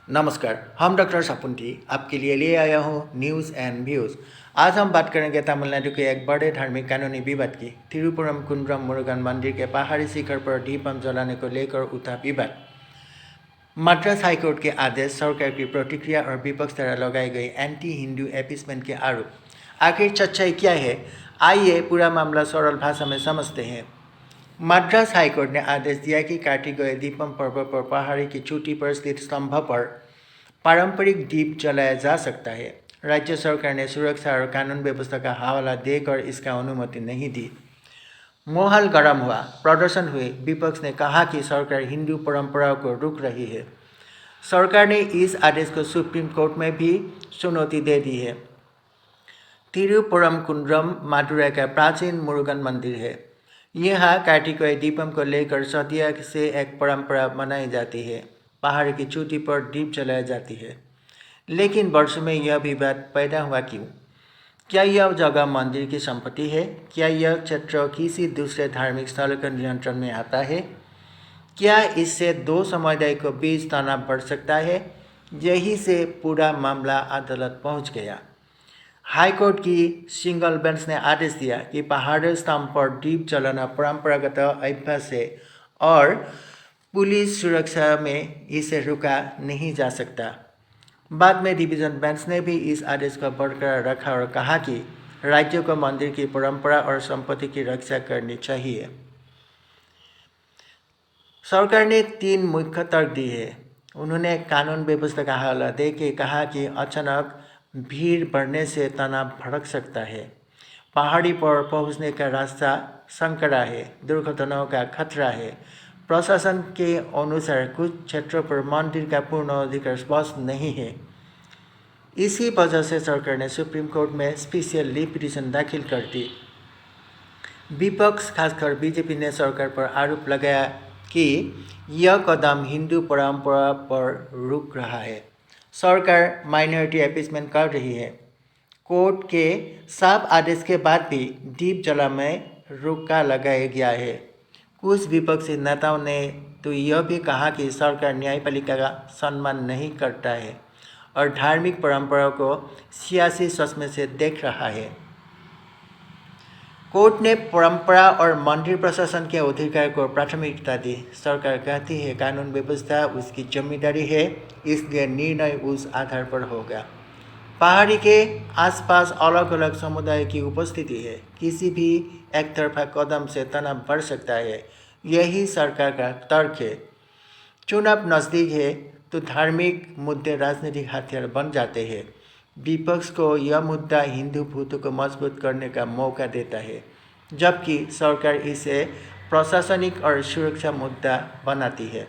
नमस्कार, हम डॉक्टर सापुंटी आपके लिए ले आया हूँ न्यूज़ एंड व्यूज़। आज हम बात करेंगे तमिलनाडु के एक बड़े धार्मिक कानूनी विवाद की। तिरुपुरम कुंड्रम मुरुगन मंदिर के पहाड़ी शिखर पर दीपम जलाने को लेकर उठा विवाद। मद्रास हाईकोर्ट के आदेश, सरकार की प्रतिक्रिया और विपक्ष द्वारा लगाई गई एंटी हिंदू एपिसमेंट के आरोप। आखिर सच्चाई क्या है, आइए पूरा मामला सरल भाषा में समझते हैं। मद्रास हाईकोर्ट ने आदेश दिया कि काटे गए दीपम पर्व पर पहाड़ी की चोटी पर स्थित स्तंभ पर पारंपरिक दीप जलाया जा सकता है। राज्य सरकार ने सुरक्षा और कानून व्यवस्था का हवाला देकर इसका अनुमति नहीं दी। माहौल गर्म हुआ, प्रदर्शन हुए। विपक्ष ने कहा कि सरकार हिंदू परंपराओं को रोक रही है। सरकार ने इस आदेश को सुप्रीम कोर्ट में भी चुनौती दे दी है। तिरुपुरम कुंड्रम मदुरै का प्राचीन मुरुगन मंदिर है। यहाँ काटे गए दीपम को लेकर सदियों से एक परंपरा मनाई जाती है। पहाड़ की चोटी पर दीप जलाई जाती है, लेकिन वर्षों में यह विवाद पैदा हुआ क्यों? क्या यह जगह मंदिर की संपत्ति है? क्या यह क्षेत्र किसी दूसरे धार्मिक स्थल के नियंत्रण में आता है? क्या इससे दो समुदाय के बीच तनाव बढ़ सकता है? यही से पूरा मामला अदालत पहुंच गया। हाईकोर्ट की सिंगल बेंच ने आदेश दिया कि पहाड़ी स्तंभ पर दीप जलाना परंपरागत अभ्यास है और पुलिस सुरक्षा में इसे रुका नहीं जा सकता। बाद में डिवीजन बेंच ने भी इस आदेश को बरकरार रखा और कहा कि राज्य को मंदिर की परंपरा और संपत्ति की रक्षा करनी चाहिए। सरकार ने 3 मुख्य तर्क दिए हैं। उन्होंने कानून व्यवस्था का हवाला दे के कहा कि अचानक भीड़ बढ़ने से तनाव भड़क सकता है, पहाड़ी पर पहुंचने का रास्ता संकरा है, दुर्घटनाओं का खतरा है। प्रशासन के अनुसार कुछ क्षेत्रों पर मंदिर का पूर्ण अधिकार स्पष्ट नहीं है। इसी वजह से सरकार ने सुप्रीम कोर्ट में स्पेशल लीव पिटीशन दाखिल कर दी। विपक्ष, खासकर बीजेपी ने सरकार पर आरोप लगाया कि यह कदम हिंदू परंपरा पर रुक रहा है। सरकार माइनॉरिटी अपीसमेंट कर रही है। कोर्ट के साफ आदेश के बाद भी दीप जला में रोका लगाया गया है। कुछ विपक्षी नेताओं ने तो यह भी कहा कि सरकार न्यायपालिका का सम्मान नहीं करता है और धार्मिक परंपराओं को सियासी चश्मे से देख रहा है। कोर्ट ने परंपरा और मंदिर प्रशासन के अधिकार को प्राथमिकता दी। सरकार कहती है कानून व्यवस्था उसकी जिम्मेदारी है, इसलिए निर्णय उस आधार पर होगा। पहाड़ी के आसपास अलग अलग समुदाय की उपस्थिति है। किसी भी एक तरफा कदम से तनाव बढ़ सकता है, यही सरकार का तर्क है। चुनाव नज़दीक है तो धार्मिक मुद्दे राजनीतिक हथियार बन जाते हैं। विपक्ष को यह मुद्दा हिंदू भूतों को मजबूत करने का मौका देता है, जबकि सरकार इसे प्रशासनिक और सुरक्षा मुद्दा बनाती है।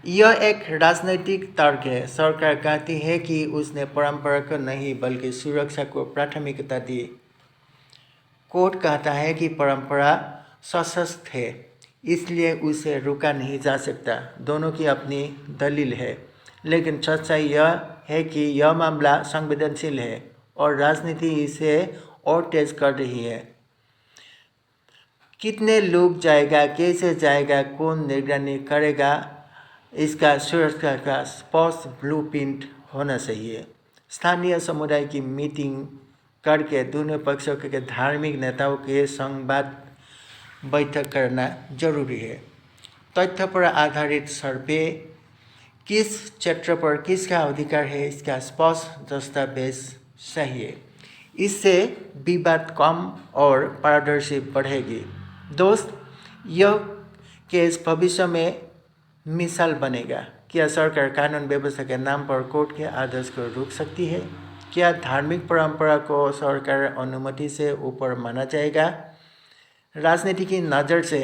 यह एक राजनीतिक तर्क है। सरकार कहती है कि उसने परंपरा को नहीं बल्कि सुरक्षा को प्राथमिकता दी। कोर्ट कहता है कि परंपरा सशक्त है, इसलिए उसे रोका नहीं जा सकता। दोनों की अपनी दलील है, लेकिन सच्चाई यह है कि यह मामला संवेदनशील है और राजनीति इसे और तेज कर रही है। कितने लोग जाएगा, कैसे जाएगा, कौन निगरानी करेगा, इसका सुरक्षा का स्पष्ट ब्लूप्रिंट होना चाहिए। स्थानीय समुदाय की मीटिंग करके दोनों पक्षों के धार्मिक नेताओं के संवाद बैठक करना जरूरी है। तथ्य पर आधारित सर्वे, किस क्षेत्र पर किसका अधिकार है, इसका स्पष्ट दस्तावेज चाहिए। इससे विवाद कम और पारदर्शी बढ़ेगी। दोस्त, यह केस भविष्य में मिसाल बनेगा। क्या सरकार कानून व्यवस्था के नाम पर कोर्ट के आदेश को रोक सकती है? क्या धार्मिक परंपरा को सरकार अनुमति से ऊपर माना जाएगा? राजनीति की नज़र से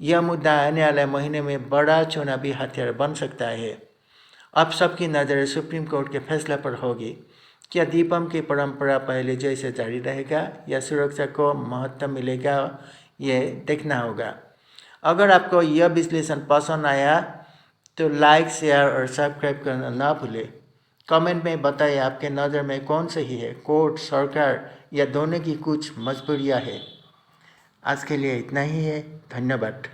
यह मुद्दा आने वाले महीने में बड़ा चुनावी हथियार बन सकता है। अब सबकी नज़र सुप्रीम कोर्ट के फैसला पर होगी। क्या दीपम की परंपरा पहले जैसे जारी रहेगा या सुरक्षा को महत्व मिलेगा, ये देखना होगा। अगर आपको यह विश्लेषण पसंद आया तो लाइक, शेयर और सब्सक्राइब करना ना भूलें। कमेंट में बताइए आपके नज़र में कौन सही है, कोर्ट, सरकार या दोनों की कुछ मजबूरियां है। आज के लिए इतना ही है। धन्यवाद।